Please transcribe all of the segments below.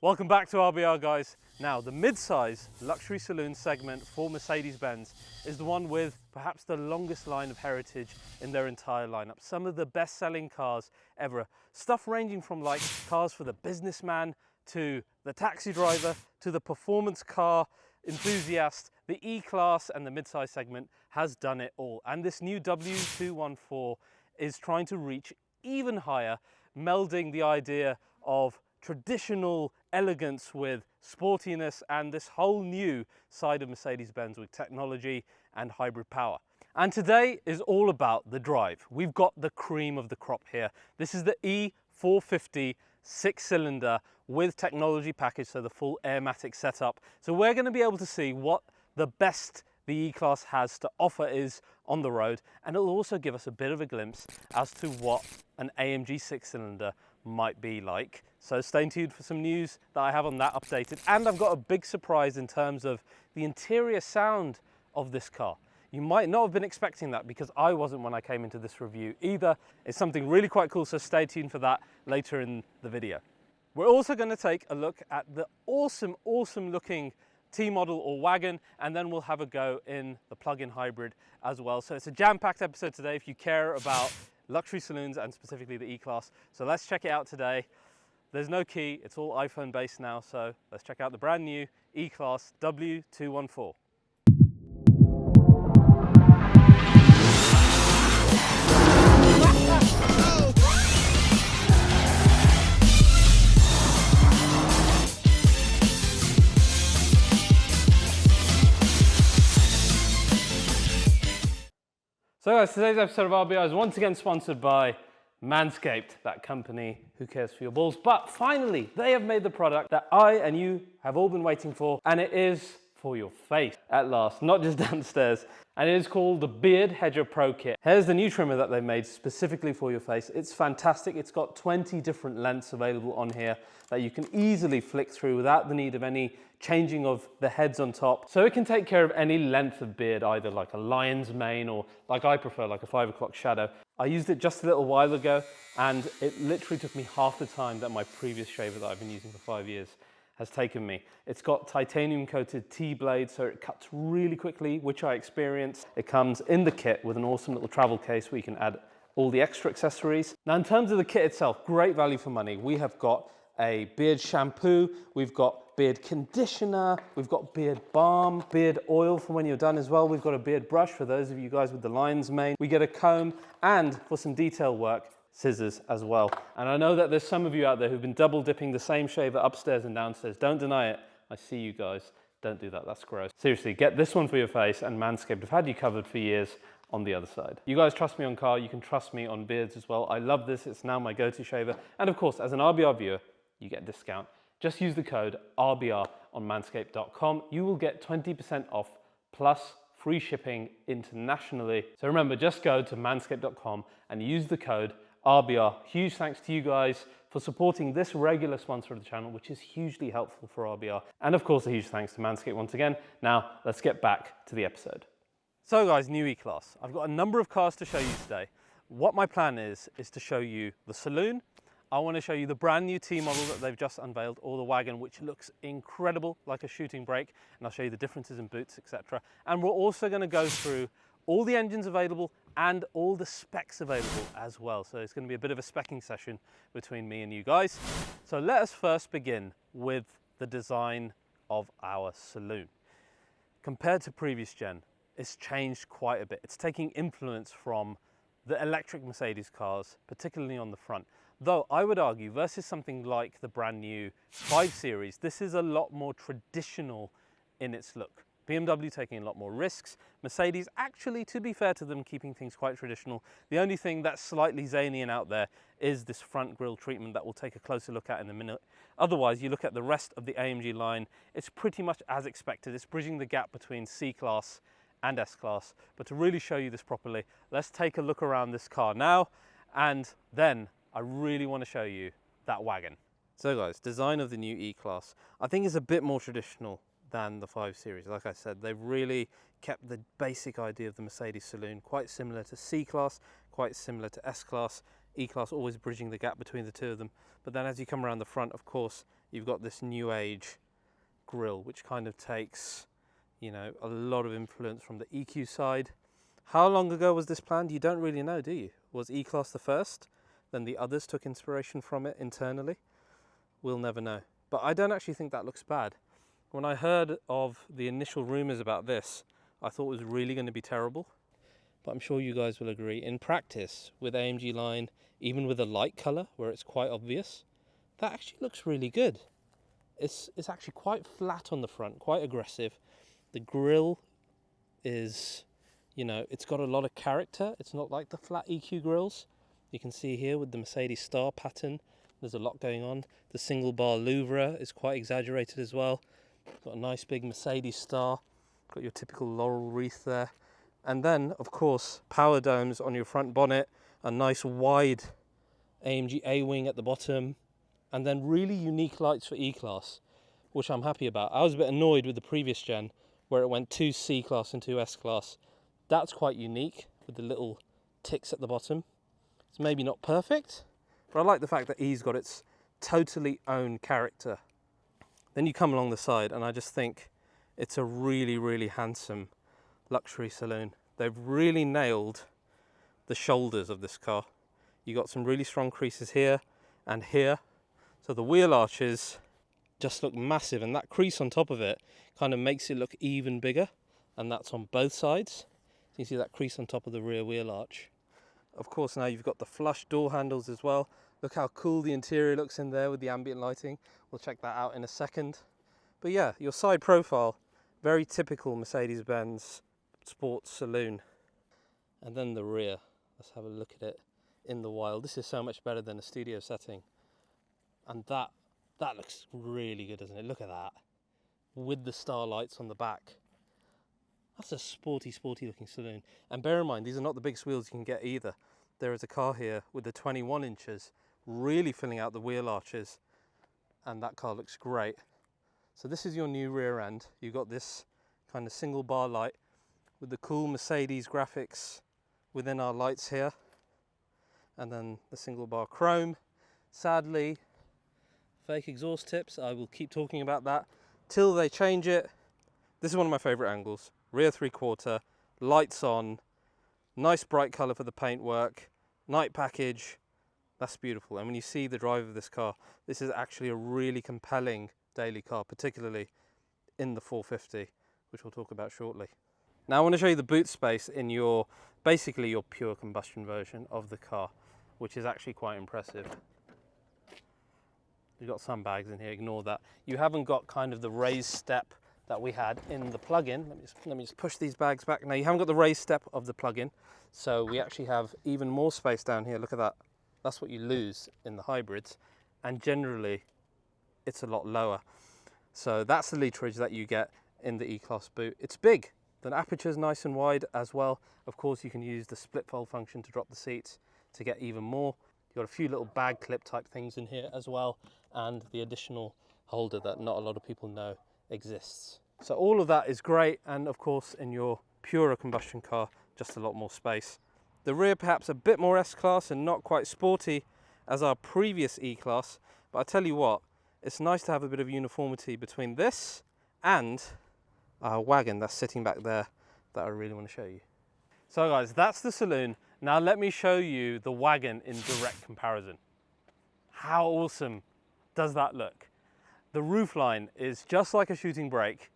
Welcome back to RBR, guys. Now, the mid-size luxury saloon segment for Mercedes-Benz is the one with perhaps the longest line of heritage in their entire lineup. Some of the best-selling cars ever. Stuff ranging from like cars for the businessman to the taxi driver to the performance car enthusiast. The E-Class and the mid-size segment has done it all. And this new W214 is trying to reach even higher, melding the idea of traditional elegance with sportiness and this whole new side of Mercedes-Benz with technology and hybrid power. And today is all about the drive. We've got the cream of the crop here. This is the E450 6-cylinder with technology package, so the full airmatic setup. So we're going to be able to see what the best the E-Class has to offer is on the road, and it'll also give us a bit of a glimpse as to what an AMG 6-cylinder might be like. So stay tuned for some news that I have on that updated. And I've got a big surprise in terms of the interior sound of this car. You might not have been expecting that because I wasn't when I came into this review either. It's something really quite cool, so stay tuned for that later in the video. We're also going to take a look at the awesome looking T-model or Wagon, and then we'll have a go in the plug-in hybrid as well. So it's a jam-packed episode today if you care about luxury saloons and specifically the E-Class. So let's check it out today. There's no key, it's all iPhone based now, so let's check out the brand new E-Class W214. So guys, today's episode of RBR is once again sponsored by Manscaped, that company who cares for your balls. But finally, they have made the product that I and you have all been waiting for, and it is for your face at last, not just downstairs. And it is called the Beard Hedger Pro Kit. Here's the new trimmer that they made specifically for your face. It's fantastic. It's got 20 different lengths available on here that you can easily flick through without the need of any changing of the heads on top. So it can take care of any length of beard, either like a lion's mane or like I prefer, like a 5 o'clock shadow. I used it just a little while ago and it literally took me half the time that my previous shaver that I've been using for 5 years has taken me. It's got titanium coated T-blade, so it cuts really quickly, which I experienced. It comes in the kit with an awesome little travel case where you can add all the extra accessories. Now in terms of the kit itself, great value for money. We have got a beard shampoo, we've got beard conditioner, we've got beard balm, beard oil for when you're done as well. We've got a beard brush for those of you guys with the lion's mane. We get a comb, and for some detail work, scissors as well. And I know that there's some of you out there who've been double dipping the same shaver upstairs and downstairs. Don't deny it. I see you guys. Don't do that. That's gross. Seriously, get this one for your face, and Manscaped have had you covered for years on the other side. You guys trust me on car. You can trust me on beards as well. I love this. It's now my go-to shaver. And of course, as an RBR viewer, you get a discount. Just use the code RBR on manscaped.com. You will get 20% off plus free shipping internationally. So remember, just go to manscaped.com and use the code RBR. Huge thanks to you guys for supporting this regular sponsor of the channel, which is hugely helpful for RBR. And of course, a huge thanks to Manscaped once again. Now, let's get back to the episode. So guys, new E-Class. I've got a number of cars to show you today. What my plan is to show you the saloon. I want to show you the brand new T-model that they've just unveiled, or the Wagon, which looks incredible, like a shooting brake. And I'll show you the differences in boots, etc. And we're also going to go through all the engines available and all the specs available as well. So it's going to be a bit of a specking session between me and you guys. So let us first begin with the design of our saloon. Compared to previous gen, it's changed quite a bit. It's taking influence from the electric Mercedes cars, particularly on the front. Though I would argue versus something like the brand new 5 Series, this is a lot more traditional in its look. BMW taking a lot more risks. Mercedes, actually, to be fair to them, keeping things quite traditional. The only thing that's slightly zany and out there is this front grille treatment that we'll take a closer look at in a minute. Otherwise, you look at the rest of the AMG line, it's pretty much as expected. It's bridging the gap between C-Class and S-Class. But to really show you this properly, let's take a look around this car now, and then I really want to show you that Wagon. So guys, design of the new E-Class, I think is a bit more traditional than the 5 Series. Like I said, they've really kept the basic idea of the Mercedes saloon, quite similar to C-Class, quite similar to S-Class, E-Class always bridging the gap between the two of them. But then as you come around the front, of course, you've got this new age grille, which kind of takes, you know, a lot of influence from the EQ side. How long ago was this planned? You don't really know, do you? Was E-Class the first? Then the others took inspiration from it internally? We'll never know. But I don't actually think that looks bad. When I heard of the initial rumours about this, I thought it was really going to be terrible. But I'm sure you guys will agree. In practice, with AMG line, even with a light colour, where it's quite obvious, that actually looks really good. It's actually quite flat on the front, quite aggressive. The grille is, you know, it's got a lot of character. It's not like the flat EQ grills. You can see here with the Mercedes star pattern, there's a lot going on. The single bar louvre is quite exaggerated as well. Got a nice big Mercedes star. Got your typical laurel wreath there. And then, of course, power domes on your front bonnet, a nice wide AMG A-wing at the bottom, and then really unique lights for E-Class, which I'm happy about. I was a bit annoyed with the previous gen, where it went 2 C-Class and 2 S-Class. That's quite unique, with the little ticks at the bottom. It's maybe not perfect, but I like the fact that E's got its totally own character. Then you come along the side, and I just think it's a really, really handsome luxury saloon. They've really nailed the shoulders of this car. You got some really strong creases here and here. So the wheel arches just look massive, and that crease on top of it kind of makes it look even bigger, and that's on both sides. You see that crease on top of the rear wheel arch. Of course, now you've got the flush door handles as well. Look how cool the interior looks in there with the ambient lighting. We'll check that out in a second. But yeah, your side profile, very typical Mercedes-Benz sports saloon. And then the rear, let's have a look at it in the wild. This is so much better than a studio setting. And that looks really good, doesn't it? Look at that. With the star lights on the back. That's a sporty looking saloon. And bear in mind, these are not the biggest wheels you can get either. There is a car here with the 21 inches, really filling out the wheel arches. And that car looks great. So this is your new rear end. You've got this kind of single bar light with the cool Mercedes graphics within our lights here. And then the single bar chrome. Sadly, fake exhaust tips. I will keep talking about that till they change it. This is one of my favorite angles. Rear 3/4, lights on, nice bright color for the paintwork, night package. That's beautiful. And when you see the drive of this car, this is actually a really compelling daily car, particularly in the 450, which we'll talk about shortly. Now I want to show you the boot space in your, basically your pure combustion version of the car, which is actually quite impressive. You've got some bags in here, ignore that. You haven't got kind of the raised step that we had in the plug-in. Let me just push these bags back. Now you haven't got the raised step of the plug-in, so we actually have even more space down here. Look at that. That's what you lose in the hybrids, and generally it's a lot lower. So that's the literage that you get in the E-Class boot. It's big. The aperture's nice and wide as well. Of course, you can use the split fold function to drop the seats to get even more. You've got a few little bag clip type things in here as well, and the additional holder that not a lot of people know exists. So all of that is great, and of course in your purer combustion car, just a lot more space. The rear perhaps a bit more S-Class and not quite sporty as our previous E-Class, but I tell you what, it's nice to have a bit of uniformity between this and our Wagon that's sitting back there that I really want to show you. So guys, that's the saloon. Now let me show you the Wagon in direct comparison. How awesome does that look? The roofline is just like a shooting brake.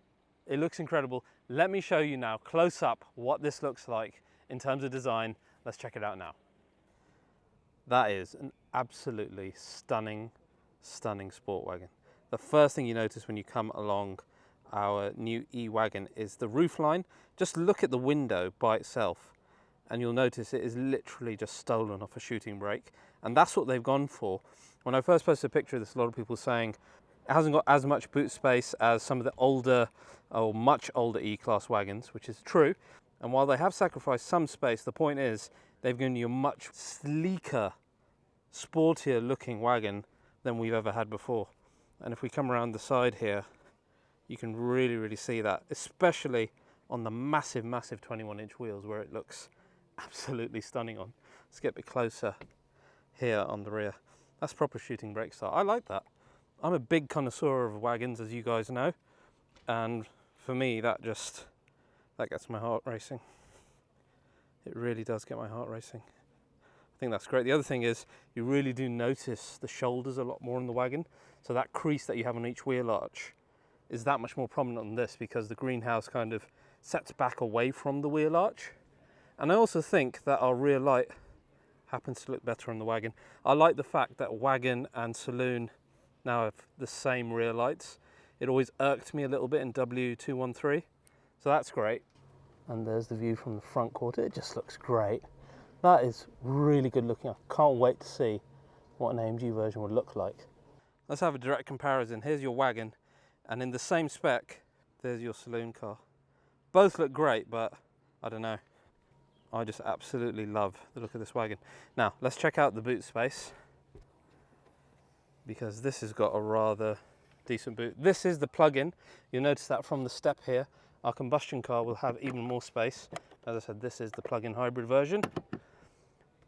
It looks incredible. Let me show you now close up what this looks like in terms of design. Let's check it out now. That is an absolutely stunning sport wagon. The first thing you notice when you come along our new E-Wagon is the roofline. Just look at the window by itself and you'll notice it is literally just stolen off a shooting brake. And that's what they've gone for. When I first posted a picture of this, a lot of people saying it hasn't got as much boot space as some of the older or much older E-Class wagons, which is true. And while they have sacrificed some space, the point is they've given you a much sleeker, sportier looking wagon than we've ever had before. And if we come around the side here, you can really see that, especially on the massive 21-inch wheels where it looks absolutely stunning on. Let's get a bit closer here on the rear. That's proper shooting brake start. I like that. I'm a big connoisseur of wagons, as you guys know, and for me that gets my heart racing. It really does get my heart racing. I think that's great. The other thing is you really do notice the shoulders a lot more in the wagon, so that crease that you have on each wheel arch is that much more prominent on this because the greenhouse kind of sets back away from the wheel arch. And I also think that our rear light happens to look better on the wagon. I like the fact that Wagon and Saloon now have the same rear lights. It always irked me a little bit in W214, so that's great. And there's the view from the front quarter. It just looks great. That is really good looking. I can't wait to see what an AMG version would look like. Let's have a direct comparison. Here's your Wagon, and in the same spec, there's your Saloon car. Both look great, but I don't know. I just absolutely love the look of this wagon. Now, let's check out the boot space, because this has got a rather decent boot. This is the plug-in. You'll notice that from the step here. Our combustion car will have even more space. As I said, this is the plug-in hybrid version.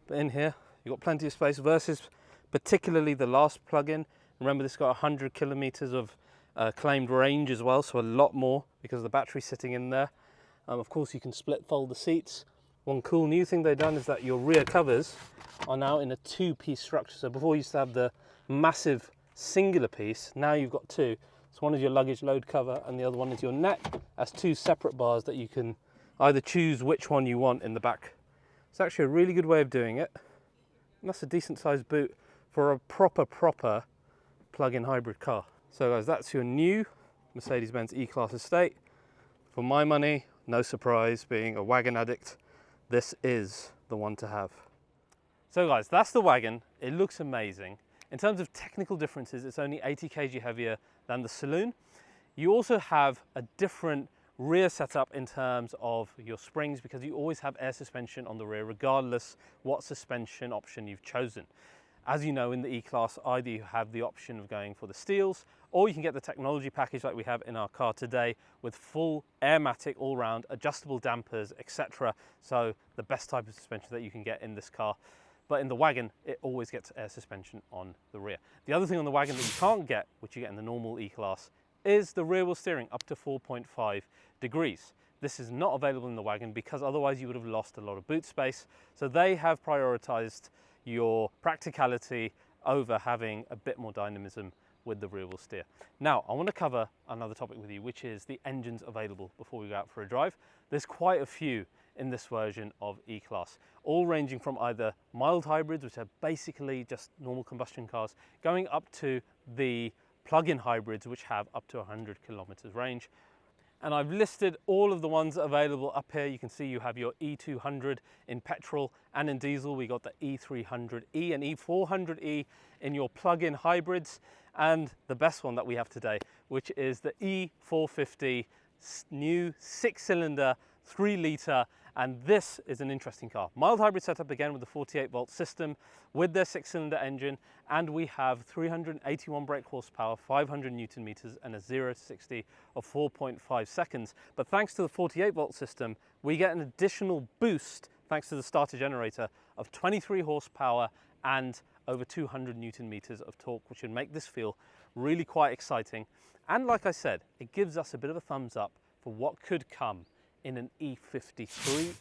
But in here, you've got plenty of space versus particularly the last plug-in. Remember, this got 100 kilometers of claimed range as well, so a lot more because of the battery sitting in there. Of course, you can split fold the seats. One cool new thing they've done is that your rear covers are now in a two-piece structure. So before you used to have the massive singular piece, now you've got two. So one is your luggage load cover and the other one is your neck. That's two separate bars that you can either choose which one you want in the back. It's actually a really good way of doing it. And that's a decent sized boot for a proper plug-in hybrid car. So guys, that's your new Mercedes-Benz E-Class estate. For my money, no surprise, being a wagon addict, this is the one to have. So guys, that's the wagon. It looks amazing. In terms of technical differences, it's only 80 kg heavier than the Saloon. You also have a different rear setup in terms of your springs, because you always have air suspension on the rear, regardless what suspension option you've chosen. As you know, in the E-Class, either you have the option of going for the steels, or you can get the technology package like we have in our car today with full Airmatic all-round adjustable dampers, etc. So the best type of suspension that you can get in this car. But in the wagon, it always gets air suspension on the rear. The other thing on the wagon that you can't get, which you get in the normal E-Class, is the rear wheel steering up to 4.5 degrees. This is not available in the wagon because otherwise you would have lost a lot of boot space. So they have prioritized your practicality over having a bit more dynamism with the rear wheel steer. Now, I want to cover another topic with you, which is the engines available before we go out for a drive. There's quite a few in this version of E-Class, all ranging from either mild hybrids, which are basically just normal combustion cars, going up to the plug-in hybrids, which have up to 100 kilometers range. And I've listed all of the ones available up here. You can see you have your E200 in petrol and in diesel. We got the E300e and E400e in your plug-in hybrids, and the best one that we have today, which is the E450 new 6-cylinder 3-litre. And this is an interesting car. Mild hybrid setup again with the 48-volt system with their 6-cylinder engine, and we have 381 brake horsepower, 500 Newton meters, and a 0 to 60 of 4.5 seconds. But thanks to the 48-volt system, we get an additional boost thanks to the starter generator of 23 horsepower and over 200 Newton meters of torque, which should make this feel really quite exciting. And like I said, it gives us a bit of a thumbs up for what could come in an E53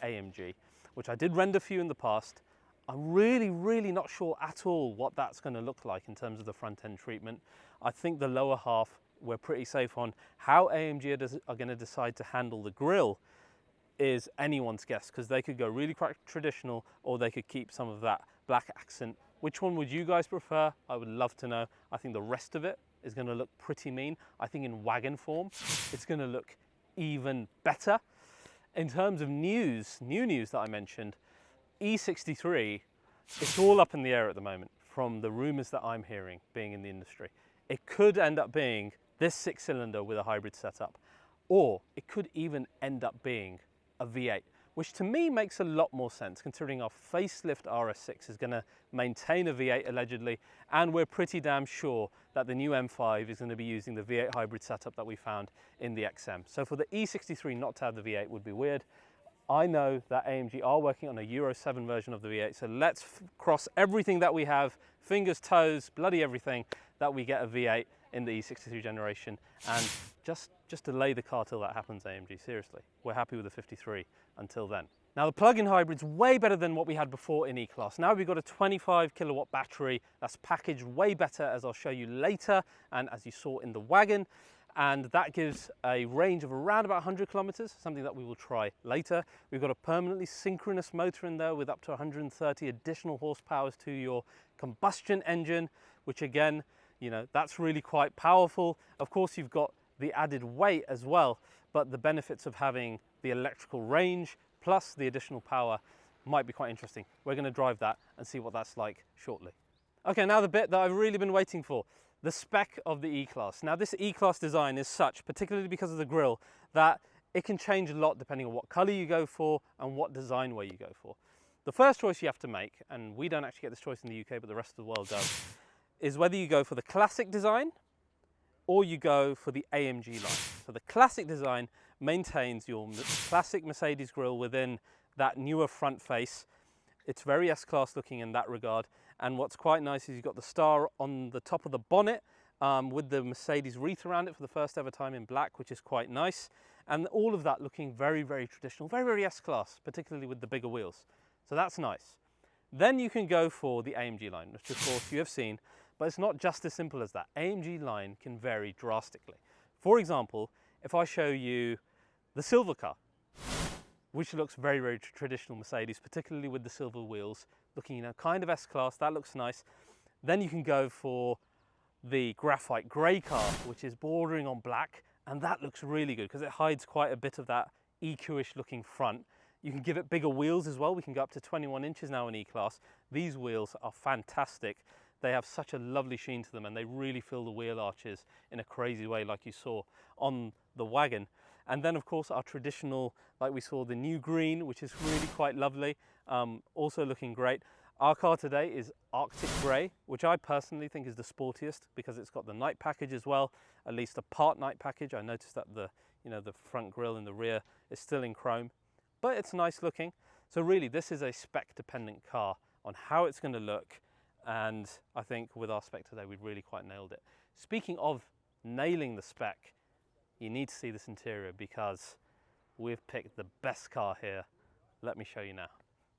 AMG, which I did render for you in the past. I'm really not sure at all what that's going to look like in terms of the front end treatment. I think the lower half we're pretty safe on. How AMG are going to decide to handle the grille is anyone's guess, because they could go really quite traditional or they could keep some of that black accent. Which one would you guys prefer? I would love to know. I think the rest of it is going to look pretty mean. I think in wagon form, it's going to look even better. In terms of new news that I mentioned, E63, it's all up in the air at the moment from the rumors that I'm hearing being in the industry. It could end up being this 6-cylinder with a hybrid setup, or it could even end up being a V8, which to me makes a lot more sense considering our facelift RS6 is going to maintain a V8 allegedly, and we're pretty damn sure that the new M5 is going to be using the V8 hybrid setup that we found in the XM. So for the E63 not to have the V8 would be weird. I know that AMG are working on a Euro 7 version of the V8, so let's cross everything that we have, fingers, toes, bloody everything, that we get a V8 in the E63 generation, and just delay the car till that happens, AMG, seriously. We're happy with the 53 until then. Now the plug-in hybrid's way better than what we had before in E-Class. Now we've got a 25 kilowatt battery that's packaged way better, as I'll show you later, and as you saw in the Wagon. And that gives a range of around about 100 kilometers, something that we will try later. We've got a permanently synchronous motor in there with up to 130 additional horsepowers to your combustion engine, which again, you know, that's really quite powerful. Of course, you've got the added weight as well, but the benefits of having the electrical range plus the additional power might be quite interesting. We're going to drive that and see what that's like shortly. Okay, now the bit that I've really been waiting for. The spec of the E-Class. Now this E-Class design is such, particularly because of the grille, that it can change a lot depending on what color you go for and what design way you go for. The first choice you have to make, and we don't actually get this choice in the UK, but the rest of the world does, is whether you go for the classic design or you go for the AMG line. So the classic design maintains your classic Mercedes grille within that newer front face. It's very S-Class looking in that regard. And what's quite nice is you've got the star on the top of the bonnet with the Mercedes wreath around it for the first ever time in black, which is quite nice. And all of that looking very, very traditional, very, very S-Class, particularly with the bigger wheels. So that's nice. Then you can go for the AMG line, which of course you have seen, but it's not just as simple as that. AMG line can vary drastically. For example, if I show you the silver car, which looks very, very traditional Mercedes, particularly with the silver wheels, looking, you know, kind of S-Class, that looks nice. Then you can go for the graphite grey car, which is bordering on black, and that looks really good because it hides quite a bit of that EQ-ish looking front. You can give it bigger wheels as well. We can go up to 21 inches now in E-Class. These wheels are fantastic. They have such a lovely sheen to them, and they really fill the wheel arches in a crazy way like you saw on the Wagon. And then of course our traditional, like we saw, the new green, which is really quite lovely, also looking great. Our car today is Arctic Grey, which I personally think is the sportiest because it's got the night package as well, at least a part night package. I noticed that the front grille in the rear is still in chrome, but it's nice looking. So really this is a spec dependent car on how it's going to look, and I think with our spec today we've really quite nailed it. Speaking of nailing the spec, you need to see this interior because we've picked the best car here. Let me show you now.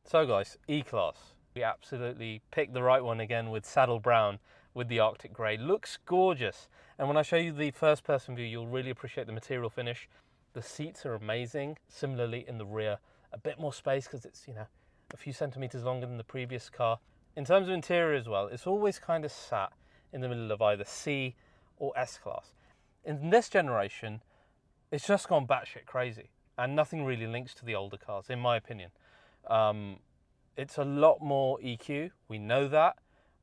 So guys, E-Class. We absolutely picked the right one again with saddle brown with the Arctic Grey. Looks gorgeous. And when I show you the first person view, you'll really appreciate the material finish. The seats are amazing. Similarly in the rear, a bit more space because it's, you know, a few centimeters longer than the previous car. In terms of interior as well, it's always kind of sat in the middle of either C or S-Class. In this generation, it's just gone batshit crazy, and nothing really links to the older cars, in my opinion. It's a lot more EQ, we know that,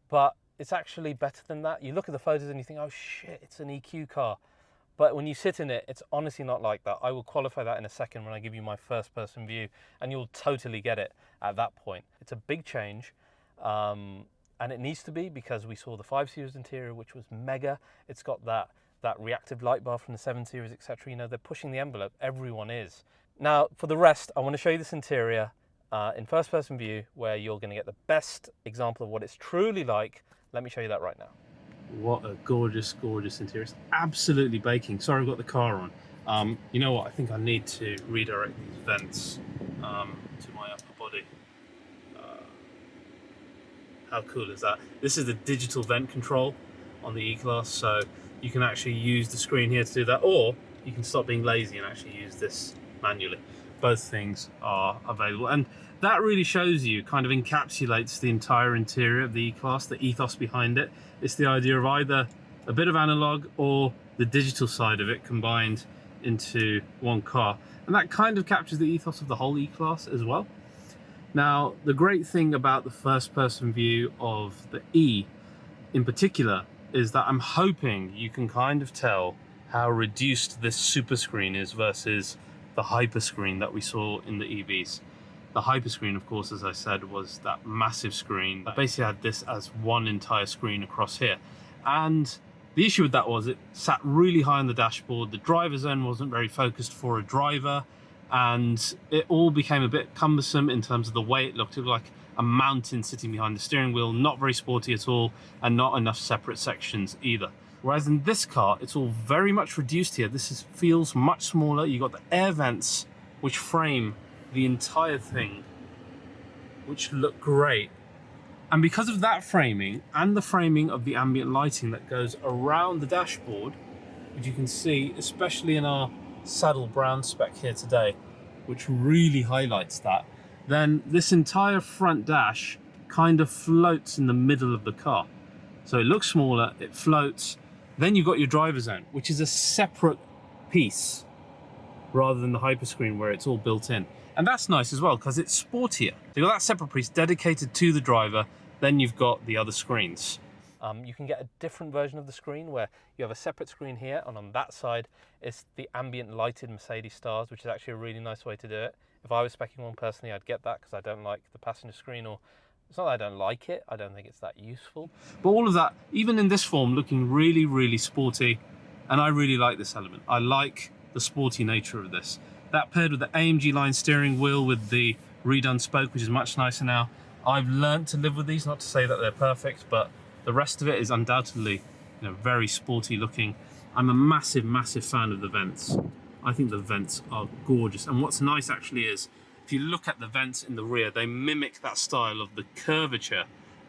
but it's actually better than that. You look at the photos and you think, oh shit, it's an EQ car. But when you sit in it, it's honestly not like that. I will qualify that in a second when I give you my first person view, and you'll totally get it at that point. It's a big change, and it needs to be because we saw the 5 Series interior, which was mega. It's got that reactive light bar from the 7 Series, etc. You know, they're pushing the envelope. Everyone is. Now, for the rest, I want to show you this interior in first-person view, where you're going to get the best example of what it's truly like. Let me show you that right now. What a gorgeous, gorgeous interior. It's absolutely baking. Sorry, I've got the car on. You know what? I think I need to redirect these vents to my upper body. How cool is that? This is the digital vent control on the E-Class, so you can actually use the screen here to do that, or you can stop being lazy and actually use this manually. Both things are available, and that really shows you, kind of encapsulates the entire interior of the E-Class, the ethos behind it. It's the idea of either a bit of analog or the digital side of it combined into one car, and that kind of captures the ethos of the whole E-Class as well. Now, the great thing about the first-person view of the E in particular is that I'm hoping you can kind of tell how reduced this super screen is versus the hyper screen that we saw in the EVs. The hyper screen, of course, as I said, was that massive screen that basically had this as one entire screen across here. And the issue with that was it sat really high on the dashboard. The driver zone wasn't very focused for a driver. and it all became a bit cumbersome in terms of the way it looked. It was like a mountain sitting behind the steering wheel, not very sporty at all, and not enough separate sections either. Whereas in this car, it's all very much reduced here. Feels much smaller. You've got the air vents, which frame the entire thing, which look great. And because of that framing and the framing of the ambient lighting that goes around the dashboard, which you can see, especially in our saddle brown spec here today, which really highlights that, then this entire front dash kind of floats in the middle of the car. So it looks smaller, it floats. Then you've got your driver zone, which is a separate piece rather than the hyperscreen where it's all built in. And that's nice as well because it's sportier. So you've got that separate piece dedicated to the driver, then you've got the other screens. You can get a different version of the screen where you have a separate screen here, and on that side is the ambient lighted Mercedes stars, which is actually a really nice way to do it. If I was speccing one personally, I'd get that because I don't like the passenger screen, or it's not that I don't like it, I don't think it's that useful. But all of that, even in this form, looking really, really sporty, and I really like this element. I like the sporty nature of this. That paired with the AMG line steering wheel with the redone spoke, which is much nicer now. I've learned to live with these, not to say that they're perfect, but the rest of it is undoubtedly, very sporty looking. I'm a massive, massive fan of the vents. I think the vents are gorgeous. And what's nice actually is, if you look at the vents in the rear, they mimic that style of the curvature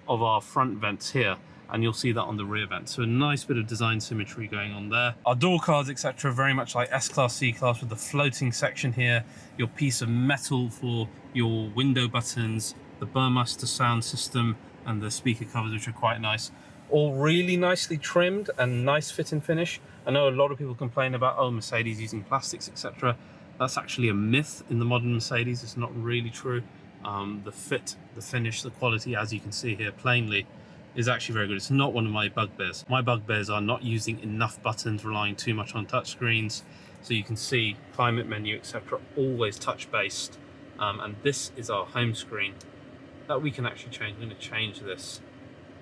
of our front vents here, and you'll see that on the rear vents. So a nice bit of design symmetry going on there. Our door cards, etc., very much like S-Class, C-Class, with the floating section here, your piece of metal for your window buttons, the Burmester sound system, and the speaker covers, which are quite nice. All really nicely trimmed and nice fit and finish. I know a lot of people complain about, oh, Mercedes using plastics, etc. That's actually a myth in the modern Mercedes. It's not really true. The fit, the finish, the quality, as you can see here plainly, is actually very good. It's not one of my bugbears. My bugbears are not using enough buttons, relying too much on touchscreens. So you can see climate menu, etc., always touch-based. And this is our home screen that we can actually change. I'm going to change this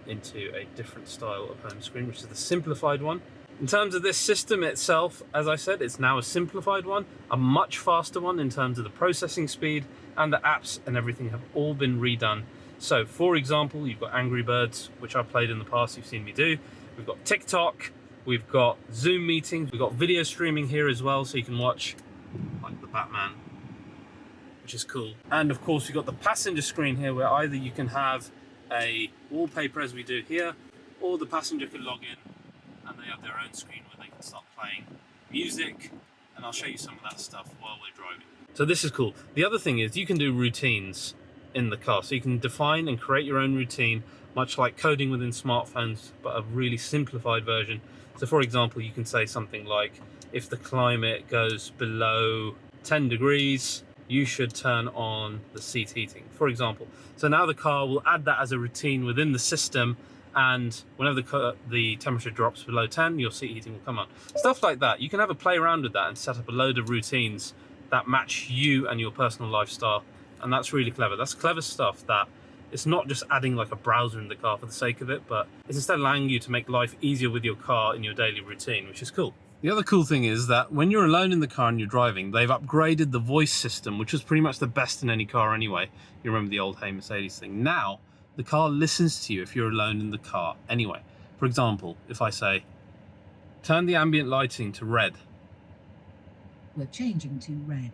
into a different style of home screen, which is the simplified one. In terms of this system itself, as I said, it's now a simplified one, a much faster one in terms of the processing speed, and the apps and everything have all been redone. So for example, you've got Angry Birds, which I've played in the past, you've seen me do. We've got TikTok, we've got Zoom meetings, we've got video streaming here as well, so you can watch like the Batman, which is cool. And of course, you've got the passenger screen here, where either you can have a wallpaper as we do here, or the passenger can log in and they have their own screen where they can start playing music, and I'll show you some of that stuff while we're driving. So this is cool. The other thing is you can do routines in the car, so you can define and create your own routine, much like coding within smartphones, but a really simplified version. So for example, you can say something like, if the climate goes below 10 degrees, you should turn on the seat heating, for example. So now the car will add that as a routine within the system, and whenever the temperature drops below 10, your seat heating will come on. Stuff like that. You can have a play around with that and set up a load of routines that match you and your personal lifestyle, and that's really clever. That's clever stuff that it's not just adding like a browser in the car for the sake of it, but it's instead allowing you to make life easier with your car in your daily routine, which is cool. The other cool thing is that when you're alone in the car and you're driving, they've upgraded the voice system, which was pretty much the best in any car anyway. You remember the old Hey Mercedes thing. Now, the car listens to you if you're alone in the car anyway. For example, if I say, turn the ambient lighting to red. We're changing to red.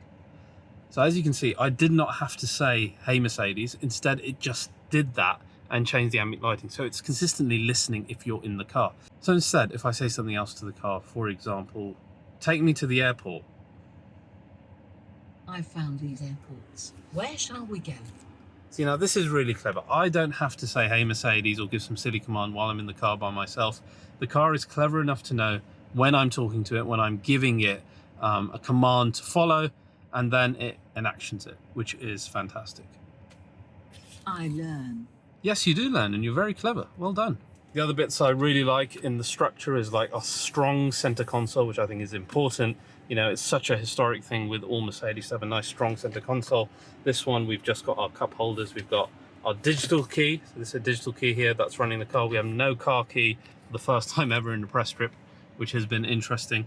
So as you can see, I did not have to say, hey Mercedes. Instead, it just did that and changed the ambient lighting. So it's consistently listening if you're in the car. So instead, if I say something else to the car, for example, take me to the airport. I've found these airports. Where shall we go? So, you know, this is really clever. I don't have to say, hey Mercedes, or give some silly command while I'm in the car by myself. The car is clever enough to know when I'm talking to it, when I'm giving it a command to follow, and then it enactions it, which is fantastic. I learn. Yes, you do learn, and you're very clever. Well done. The other bits I really like in the structure is like a strong center console, which I think is important. You know, it's such a historic thing with all Mercedes to have a nice strong center console. This one, we've just got our cup holders. We've got our digital key. So this is a digital key here that's running the car. We have no car key for the first time ever in the press strip, which has been interesting.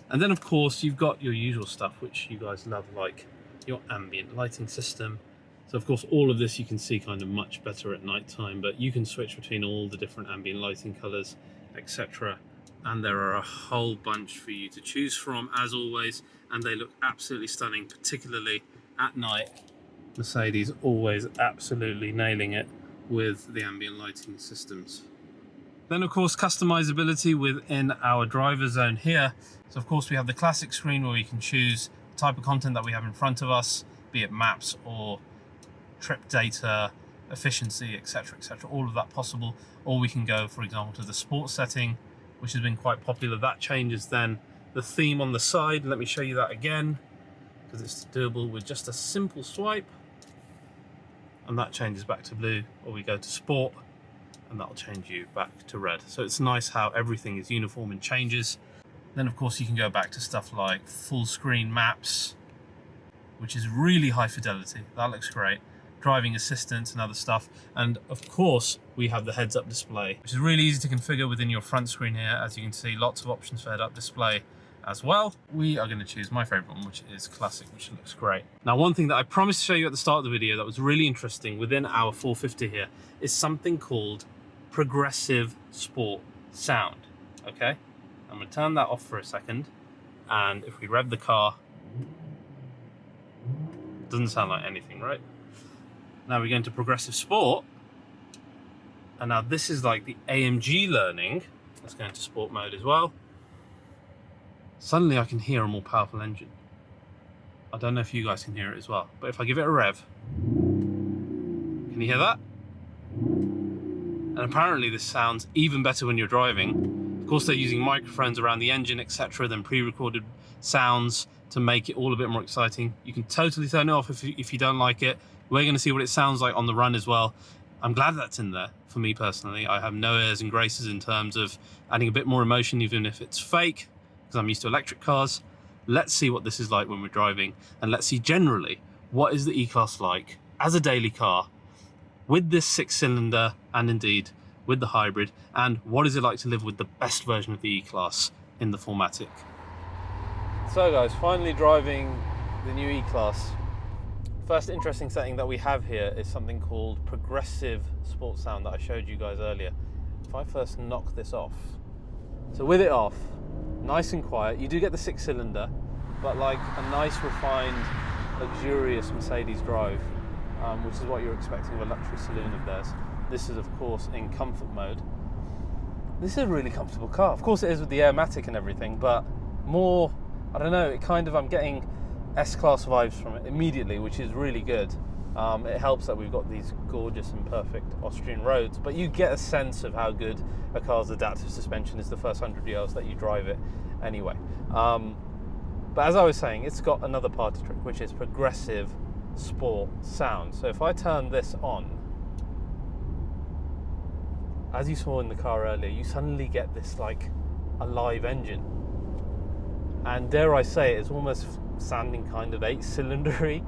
And then of course, you've got your usual stuff, which you guys love, like your ambient lighting system. So of course all of this you can see kind of much better at night time, but you can switch between all the different ambient lighting colors, etc. And there are a whole bunch for you to choose from, as always, and they look absolutely stunning, particularly at night. Mercedes always absolutely nailing it with the ambient lighting systems. Then of course customizability within our driver zone here. So of course we have the classic screen where we can choose the type of content that we have in front of us, be it maps or trip data, efficiency, etc, etc, all of that possible. Or we can go, for example, to the sports setting, which has been quite popular. That changes then the theme on the side. Let me show you that again, because it's doable with just a simple swipe. And that changes back to blue. Or we go to sport, and that'll change you back to red. So it's nice how everything is uniform and changes. Then of course you can go back to stuff like full screen maps, which is really high fidelity. That looks great. Driving assistance and other stuff. And of course we have the heads-up display, which is really easy to configure within your front screen here. As you can see, lots of options for head-up display as well. We are going to choose my favorite one, which is classic, which looks great. Now, one thing that I promised to show you at the start of the video that was really interesting within our 450 here is something called progressive sport sound. Okay, I'm going to turn that off for a second, and if we rev the car, it doesn't sound like anything, right? Now we go into progressive sport, and now this is like the AMG learning. Let's go into sport mode as well. Suddenly I can hear a more powerful engine. I don't know if you guys can hear it as well, but if I give it a rev, can you hear that? And apparently this sounds even better when you're driving. Of course they're using microphones around the engine, etc., then pre-recorded sounds to make it all a bit more exciting. You can totally turn it off if you don't like it. We're going to see what it sounds like on the run as well. I'm glad that's in there for me personally. I have no airs and graces in terms of adding a bit more emotion, even if it's fake, because I'm used to electric cars. Let's see what this is like when we're driving, and let's see generally what is the E-Class like as a daily car with this 6-cylinder and indeed with the hybrid, and what is it like to live with the best version of the E-Class in the 4MATIC. So guys, finally driving the new E-Class. First interesting setting that we have here is something called progressive sport sound that I showed you guys earlier. If I first knock this off, so with it off, nice and quiet, you do get the 6-cylinder, but like a nice refined, luxurious Mercedes drive, which is what you're expecting of a luxury saloon of theirs. This is of course in comfort mode. This is a really comfortable car. Of course it is with the Airmatic and everything, but more, I don't know, I'm getting S-Class vibes from it immediately, which is really good. It helps that we've got these gorgeous and perfect Austrian roads, but you get a sense of how good a car's adaptive suspension is the first 100 yards that you drive it anyway. But as I was saying, it's got another party trick, which is progressive sport sound. So if I turn this on, as you saw in the car earlier, you suddenly get this like alive engine. And dare I say, it's almost sounding kind of 8-cylindery,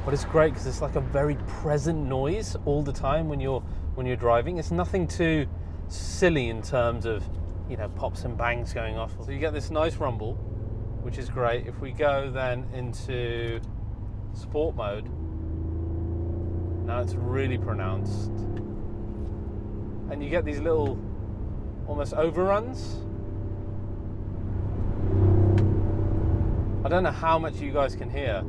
but it's great because it's like a very present noise all the time when you're driving. It's nothing too silly in terms of, you know, pops and bangs going off. So you get this nice rumble, which is great. If we go then into sport mode, now it's really pronounced, and you get these little almost overruns. I don't know how much you guys can hear.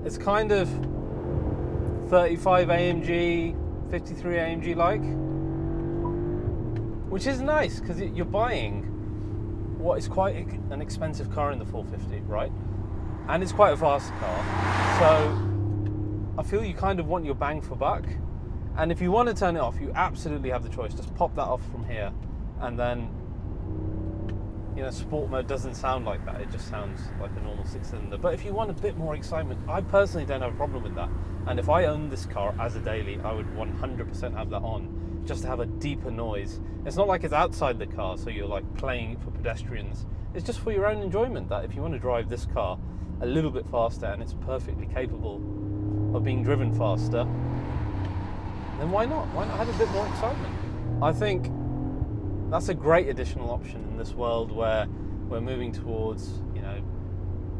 It's kind of 35 AMG, 53 AMG like, which is nice because you're buying what is quite an expensive car in the 450, right? And it's quite a fast car. So I feel you kind of want your bang for buck. And if you want to turn it off, you absolutely have the choice. Just pop that off from here, and then, you know, sport mode doesn't sound like that. It just sounds like a normal 6-cylinder. But if you want a bit more excitement, I personally don't have a problem with that. And if I owned this car as a daily, I would 100% have that on, just to have a deeper noise. It's not like it's outside the car, so you're like playing it for pedestrians. It's just for your own enjoyment, that if you want to drive this car a little bit faster, and it's perfectly capable of being driven faster, then why not? Why not have a bit more excitement? I think that's a great additional option in this world where we're moving towards, you know,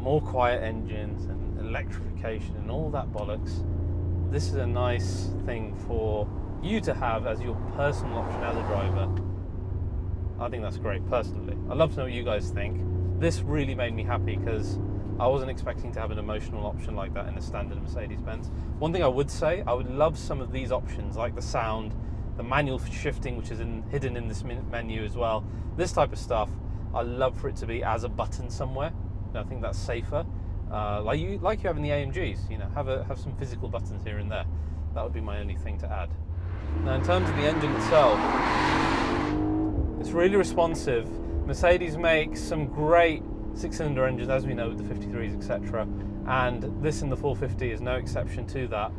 more quiet engines and electrification and all that bollocks. This is a nice thing for you to have as your personal option as a driver. I think that's great personally. I'd love to know what you guys think. This really made me happy because I wasn't expecting to have an emotional option like that in a standard Mercedes-Benz. One thing I would say, I would love some of these options like the sound, the manual shifting, which is hidden in this menu as well. This type of stuff, I love for it to be as a button somewhere. I think that's safer. Like you have in the AMGs, you know, have some physical buttons here and there. That would be my only thing to add. Now, in terms of the engine itself, it's really responsive. Mercedes makes some great six-cylinder engines, as we know, with the 53s, etc. And this in the 450 is no exception to that.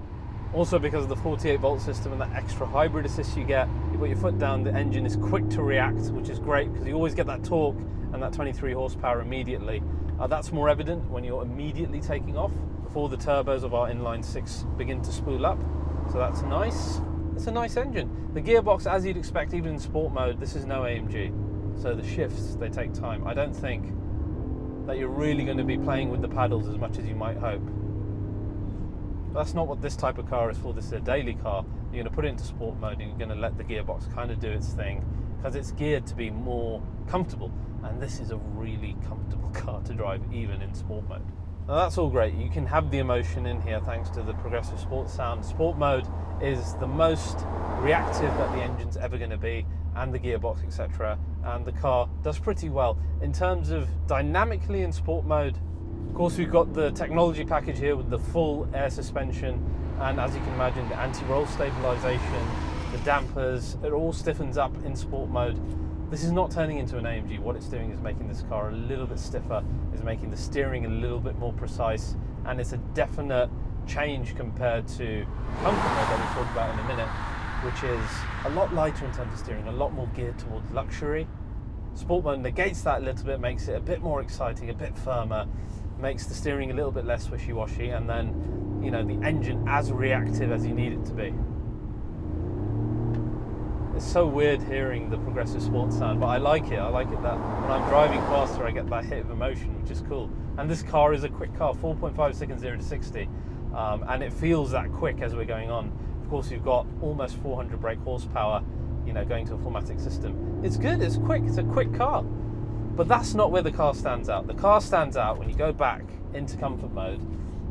Also, because of the 48-volt system and that extra hybrid assist you get, you put your foot down, the engine is quick to react, which is great because you always get that torque and that 23 horsepower immediately. That's more evident when you're immediately taking off before the turbos of our inline six begin to spool up. So that's nice. It's a nice engine. The gearbox, as you'd expect, even in sport mode, this is no AMG. So the shifts, they take time. I don't think that you're really going to be playing with the paddles as much as you might hope. That's not what this type of car is for. This is a daily car. You're going to put it into sport mode and you're going to let the gearbox kind of do its thing because it's geared to be more comfortable. And this is a really comfortable car to drive even in sport mode. Now that's all great. You can have the emotion in here thanks to the progressive sports sound. Sport mode is the most reactive that the engine's ever going to be, and the gearbox, etc. And the car does pretty well. In terms of dynamically in sport mode, of course we've got the technology package here with the full air suspension, and as you can imagine, the anti-roll stabilization, the dampers, it all stiffens up in sport mode. This is not turning into an AMG. What it's doing is making this car a little bit stiffer, is making the steering a little bit more precise, and it's a definite change compared to comfort mode that we'll talk about in a minute, which is a lot lighter in terms of steering, a lot more geared towards luxury. Sport mode negates that a little bit, makes it a bit more exciting, a bit firmer, makes the steering a little bit less wishy-washy, and then, you know, the engine as reactive as you need it to be. It's so weird hearing the progressive sports sound, but I like it. I like it that when I'm driving faster, I get that hit of emotion, which is cool. And this car is a quick car, 4.5 seconds 0 to 60, and it feels that quick as we're going on. Of course, you've got almost 400 brake horsepower, you know, going to a 4MATIC system. It's good, it's quick, it's a quick car. But that's not where the car stands out. The car stands out when you go back into comfort mode.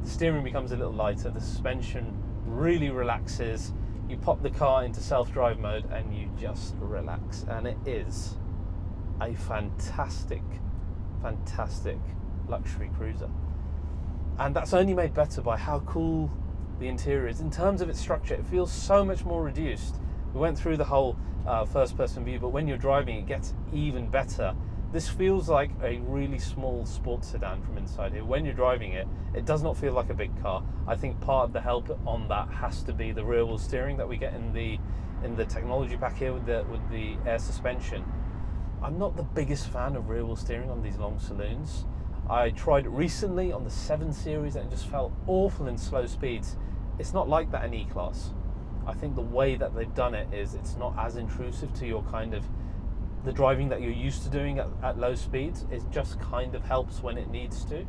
The steering becomes a little lighter, the suspension really relaxes. You pop the car into self-drive mode and you just relax. And it is a fantastic, fantastic luxury cruiser. And that's only made better by how cool the interior is. In terms of its structure, it feels so much more reduced. We went through the whole first-person view, but when you're driving, it gets even better. This feels like a really small sports sedan from inside here. When you're driving it, it does not feel like a big car. I think part of the help on that has to be the rear wheel steering that we get in the technology pack here with the air suspension. I'm not the biggest fan of rear wheel steering on these long saloons. I tried it recently on the 7 Series and it just felt awful in slow speeds. It's not like that in E-Class. I think the way that they've done it is it's not as intrusive to your kind of the driving that you're used to doing at low speeds. It just kind of helps when it needs to.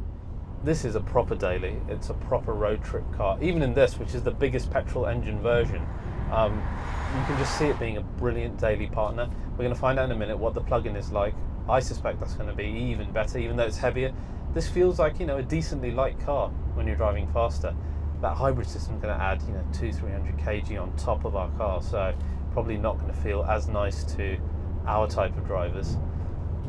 This is a proper daily. It's a proper road trip car. Even in this, which is the biggest petrol engine version, you can just see it being a brilliant daily partner. We're going to find out in a minute what the plug-in is like. I suspect that's going to be even better, even though it's heavier. This feels like, you know, a decently light car when you're driving faster. That hybrid system is going to add, you know, 200-300 kg on top of our car, so probably not going to feel as nice to our type of drivers.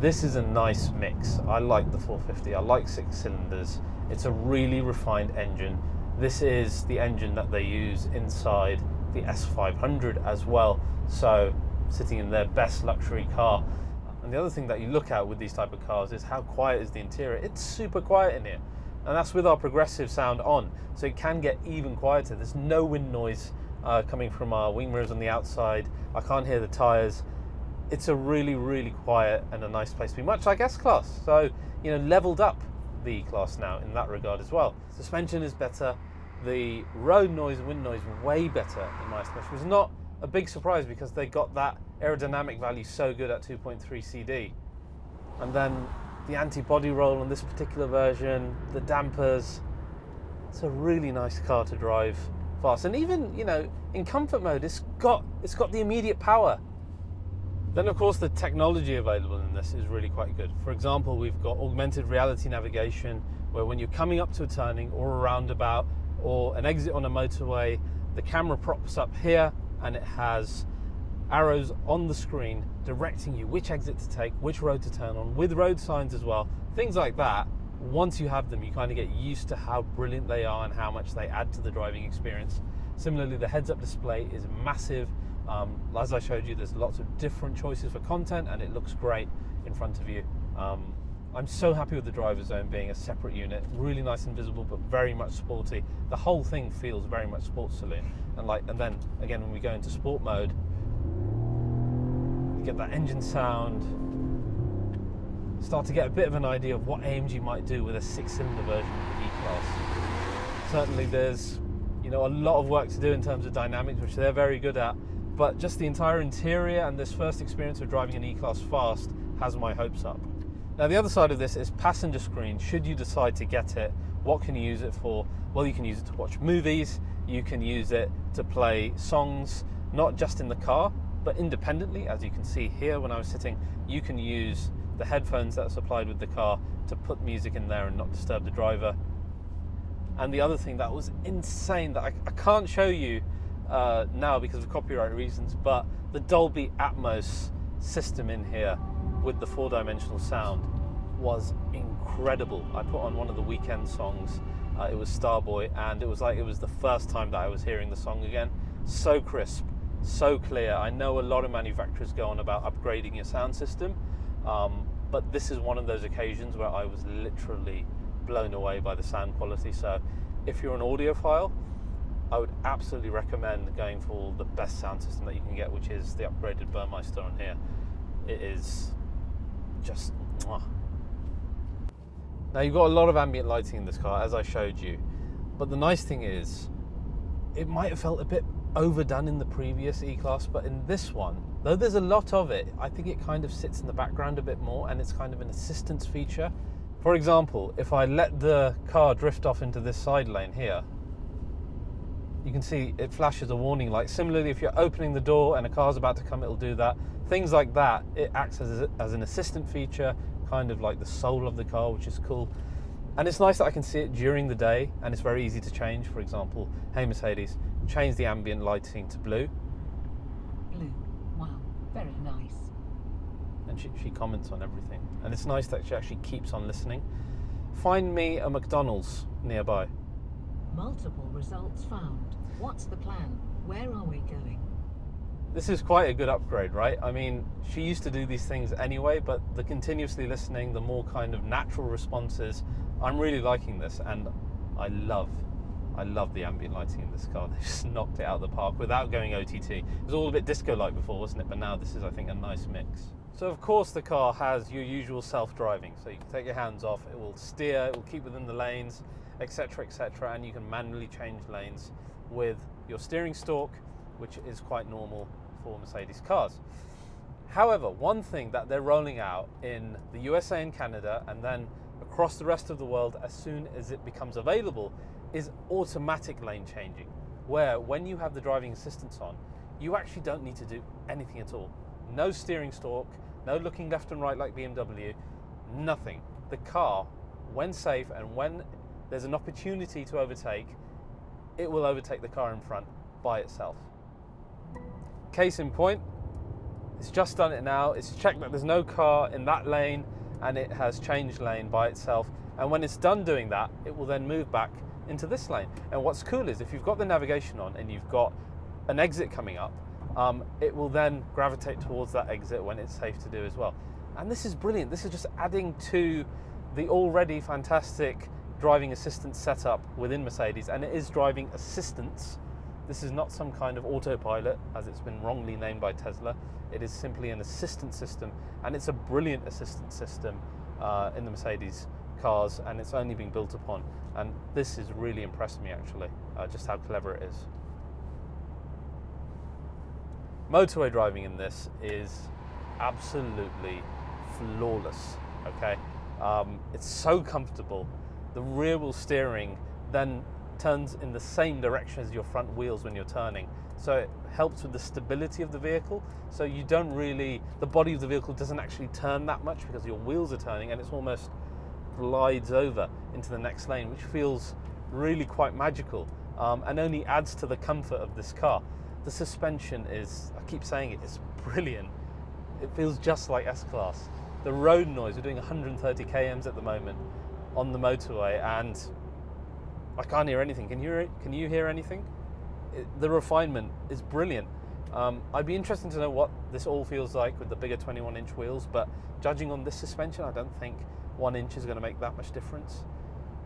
This is a nice mix. I like the 450. I like 6 cylinders. It's a really refined engine. This is the engine that they use inside the S500 as well, so sitting in their best luxury car. And the other thing that you look at with these type of cars is how quiet is the interior. It's super quiet in here, and that's with our progressive sound on, so it can get even quieter. There's no wind noise coming from our wing mirrors on the outside. I can't hear the tires. It's a really, really quiet and a nice place to be, much like S-Class. So, you know, leveled up the E-Class now in that regard as well. Suspension is better. The road noise and wind noise way better in my estimation. It was not a big surprise because they got that aerodynamic value so good at 2.3 CD. And then the anti-body roll on this particular version, the dampers. It's a really nice car to drive fast, and even, you know, in comfort mode, it's got the immediate power. Then of course the technology available in this is really quite good. For example, we've got augmented reality navigation, where when you're coming up to a turning or a roundabout or an exit on a motorway, the camera props up here and it has arrows on the screen directing you which exit to take, which road to turn on, with road signs as well. Things like that, once you have them, you kind of get used to how brilliant they are and how much they add to the driving experience. Similarly, the heads-up display is massive. As I showed you, there's lots of different choices for content and it looks great in front of you. I'm so happy with the driver zone being a separate unit, really nice and visible, but very much sporty. The whole thing feels very much sports saloon. And then again, when we go into sport mode, you get that engine sound, start to get a bit of an idea of what AMG might do with a 6-cylinder version of the E-Class. Certainly there's, you know, a lot of work to do in terms of dynamics, which they're very good at, but just the entire interior and this first experience of driving an E-Class fast has my hopes up. Now the other side of this is passenger screen. Should you decide to get it, what can you use it for? Well, you can use it to watch movies, you can use it to play songs, not just in the car, but independently. As you can see here, when I was sitting, you can use the headphones that are supplied with the car to put music in there and not disturb the driver. And the other thing that was insane that I can't show you now because of copyright reasons, but the Dolby Atmos system in here with the 4-dimensional sound was incredible. I put on one of the weekend songs, it was Starboy, and it was like it was the first time that I was hearing the song again. So crisp, so clear. I know a lot of manufacturers go on about upgrading your sound system, but this is one of those occasions where I was literally blown away by the sound quality. So if you're an audiophile, I would absolutely recommend going for the best sound system that you can get, which is the upgraded Burmeister on here. It is just mwah. Now you've got a lot of ambient lighting in this car, as I showed you, but the nice thing is it might have felt a bit overdone in the previous E-Class, but in this one, though there's a lot of it, I think it kind of sits in the background a bit more, and it's kind of an assistance feature. For example, if I let the car drift off into this side lane here, you can see it flashes a warning light. Similarly, if you're opening the door and a car's about to come, it'll do that. Things like that, it acts as an assistant feature, kind of like the soul of the car, which is cool. And it's nice that I can see it during the day, and it's very easy to change. For example, hey Mercedes, change the ambient lighting to blue. Blue. Wow, very nice. And she comments on everything. And it's nice that she actually keeps on listening. Find me a McDonald's nearby. Multiple results found. What's the plan? Where are we going? This is quite a good upgrade, right? I mean, she used to do these things anyway, but the continuously listening, the more kind of natural responses, I'm really liking this, and I love the ambient lighting in this car. They just knocked it out of the park without going OTT. It was all a bit disco-like before, wasn't it? But now this is, I think, a nice mix. So of course the car has your usual self-driving, so you can take your hands off, it will steer, it will keep within the lanes, etc., and you can manually change lanes with your steering stalk, which is quite normal for Mercedes cars. However, one thing that they're rolling out in the USA and Canada, and then across the rest of the world as soon as it becomes available, is automatic lane changing, where when you have the driving assistance on, you actually don't need to do anything at all. No steering stalk, no looking left and right like BMW, nothing. The car, when safe and when there's an opportunity to overtake, it will overtake the car in front by itself. Case in point, it's just done it now. It's checked that there's no car in that lane, and it has changed lane by itself. And when it's done doing that, it will then move back into this lane. And what's cool is if you've got the navigation on and you've got an exit coming up, it will then gravitate towards that exit when it's safe to do as well. And this is brilliant. This is just adding to the already fantastic driving assistance setup within Mercedes, and it is driving assistance. This is not some kind of autopilot, as it's been wrongly named by Tesla. It is simply an assistance system, and it's a brilliant assistance system in the Mercedes cars, and it's only been built upon. And this has really impressed me, actually, just how clever it is. Motorway driving in this is absolutely flawless, okay? It's so comfortable. The rear wheel steering then turns in the same direction as your front wheels when you're turning. So it helps with the stability of the vehicle. So you don't really, the body of the vehicle doesn't actually turn that much because your wheels are turning, and it's almost glides over into the next lane, which feels really quite magical, and only adds to the comfort of this car. The suspension is, I keep saying it, it's brilliant. It feels just like S-Class. The road noise, we're doing 130 kms at the moment on the motorway, and I can't hear anything. Can you hear anything? The refinement is brilliant. I'd be interested to know what this all feels like with the bigger 21-inch wheels, but judging on this suspension, I don't think 1 inch is going to make that much difference.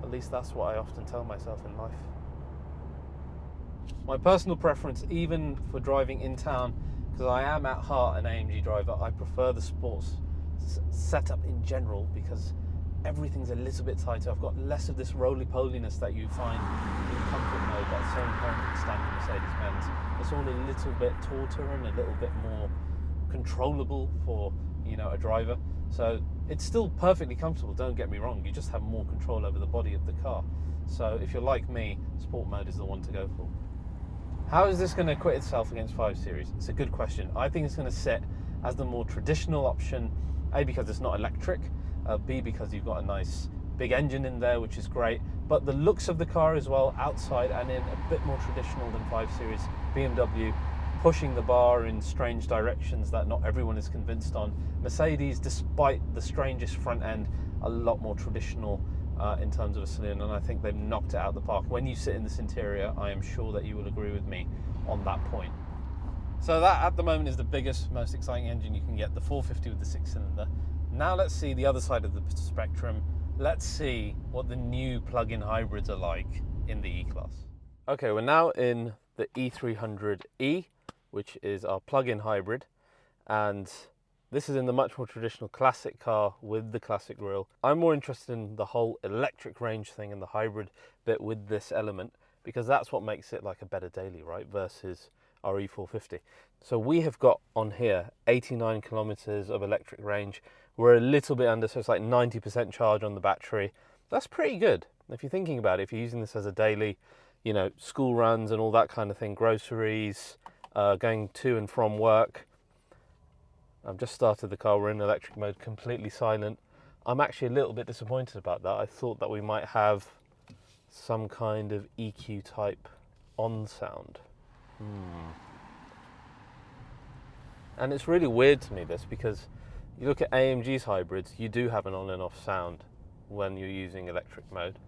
At least that's what I often tell myself in life. My personal preference, even for driving in town, because I am at heart an AMG driver, I prefer the sports setup in general because everything's a little bit tighter. I've got less of this roly-poliness that you find in comfort mode that's so inherent in standard Mercedes-Benz. It's all a little bit tauter and a little bit more controllable for, you know, a driver. So it's still perfectly comfortable, don't get me wrong, you just have more control over the body of the car. So if you're like me, sport mode is the one to go for. How is this going to acquit itself against 5 Series? It's a good question. I think it's going to sit as the more traditional option, A, because it's not electric, B, because you've got a nice big engine in there, which is great, but the looks of the car as well, outside and in, a bit more traditional than 5 Series. BMW pushing the bar in strange directions that not everyone is convinced on. Mercedes, despite the strangest front end, a lot more traditional in terms of a saloon, and I think they've knocked it out of the park. When you sit in this interior, I am sure that you will agree with me on that point. So that at the moment is the biggest, most exciting engine you can get, the 450 with the 6-cylinder. Now let's see the other side of the spectrum. Let's see what the new plug-in hybrids are like in the E-Class. Okay, we're now in the E450e, which is our plug-in hybrid, and this is in the much more traditional classic car with the classic grille. I'm more interested in the whole electric range thing and the hybrid bit with this element, because that's what makes it like a better daily, right, versus our E450. So we have got on here 89 kilometers of electric range. We're a little bit under, so it's like 90% charge on the battery. That's pretty good if you're thinking about it. If you're using this as a daily, you know, school runs and all that kind of thing, groceries, going to and from work. I've just started the car, we're in electric mode, completely silent. I'm actually a little bit disappointed about that. I thought that we might have some kind of EQ type on sound. And it's really weird to me, this, because you look at AMG's hybrids, you do have an on and off sound when you're using electric mode.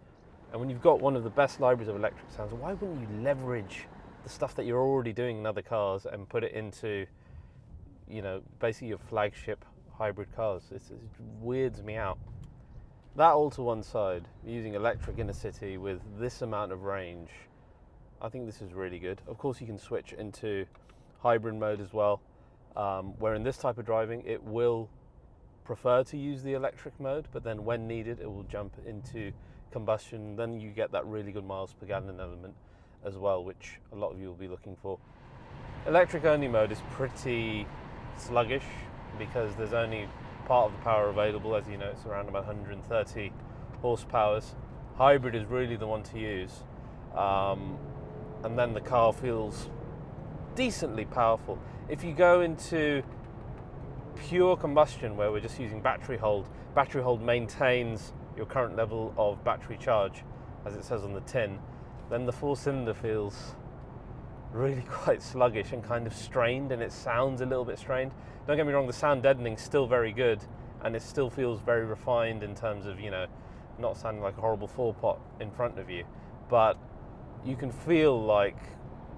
And when you've got one of the best libraries of electric sounds, why wouldn't you leverage the stuff that you're already doing in other cars and put it into, you know, basically your flagship hybrid cars? It weirds me out. That all to one side, using electric in a city with this amount of range, I think this is really good. Of course, you can switch into hybrid mode as well, where in this type of driving, it will prefer to use the electric mode, but then when needed, it will jump into combustion. Then you get that really good miles per gallon element as well, which a lot of you will be looking for. Electric only mode is pretty sluggish because there's only part of the power available. As you know, it's around about 130 horsepower. Hybrid is really the one to use, and then the car feels decently powerful. If you go into pure combustion, where we're just using battery hold maintains your current level of battery charge, as it says on the tin, then the 4-cylinder feels really quite sluggish and kind of strained, and it sounds a little bit strained. Don't get me wrong, the sound deadening's still very good, and it still feels very refined in terms of, you know, not sounding like a horrible 4-pot in front of you, but you can feel like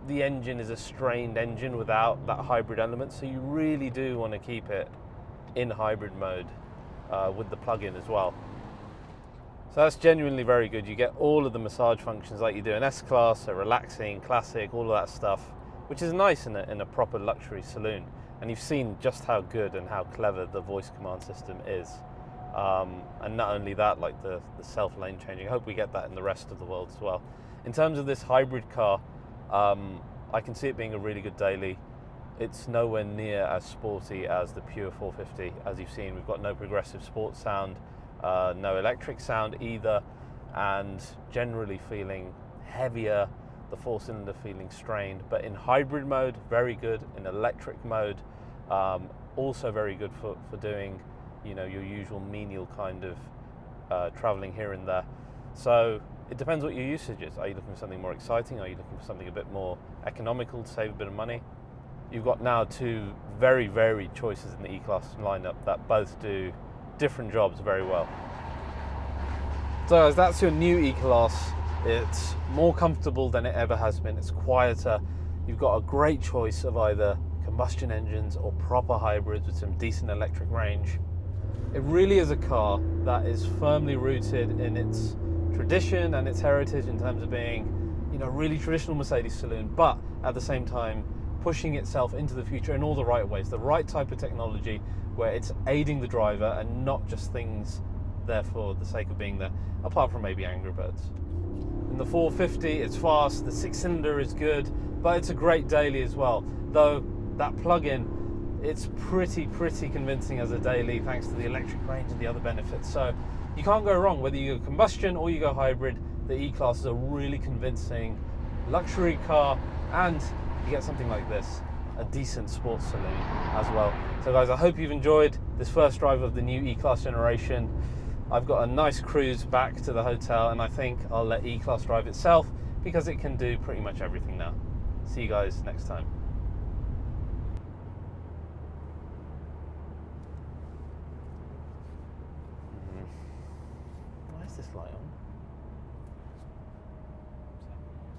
the engine is a strained engine without that hybrid element, so you really do want to keep it in hybrid mode with the plug-in as well. So that's genuinely very good. You get all of the massage functions like you do in S-Class, so relaxing, classic, all of that stuff, which is nice in a proper luxury saloon. And you've seen just how good and how clever the voice command system is. And not only that, like the self-lane changing. I hope we get that in the rest of the world as well. In terms of this hybrid car, I can see it being a really good daily. It's nowhere near as sporty as the pure 450. As you've seen, we've got no progressive sports sound. no electric sound either, and generally feeling heavier, the 4-cylinder feeling strained. But in hybrid mode, very good. In electric mode, also very good for doing, you know, your usual menial kind of traveling here and there. So it depends what your usage is. Are you looking for something more exciting? Are you looking for something a bit more economical to save a bit of money? You've got now two very varied choices in the E-Class lineup that both do different jobs very well. So guys, that's your new E-Class. It's more comfortable than it ever has been. It's quieter. You've got a great choice of either combustion engines or proper hybrids with some decent electric range. It really is a car that is firmly rooted in its tradition and its heritage in terms of being, you know, really traditional Mercedes saloon, but at the same time pushing itself into the future in all the right ways, the right type of technology where it's aiding the driver and not just things there for the sake of being there, apart from maybe Angry Birds. In the 450, it's fast, the 6-cylinder is good, but it's a great daily as well. Though that plug-in, it's pretty convincing as a daily thanks to the electric range and the other benefits. So you can't go wrong whether you go combustion or you go hybrid. The E-Class is a really convincing luxury car, and you get something like this, a decent sports saloon as well. So guys, I hope you've enjoyed this first drive of the new E-Class generation. I've got a nice cruise back to the hotel, and I think I'll let E-Class drive itself because it can do pretty much everything now. See you guys next time. Why is this light on?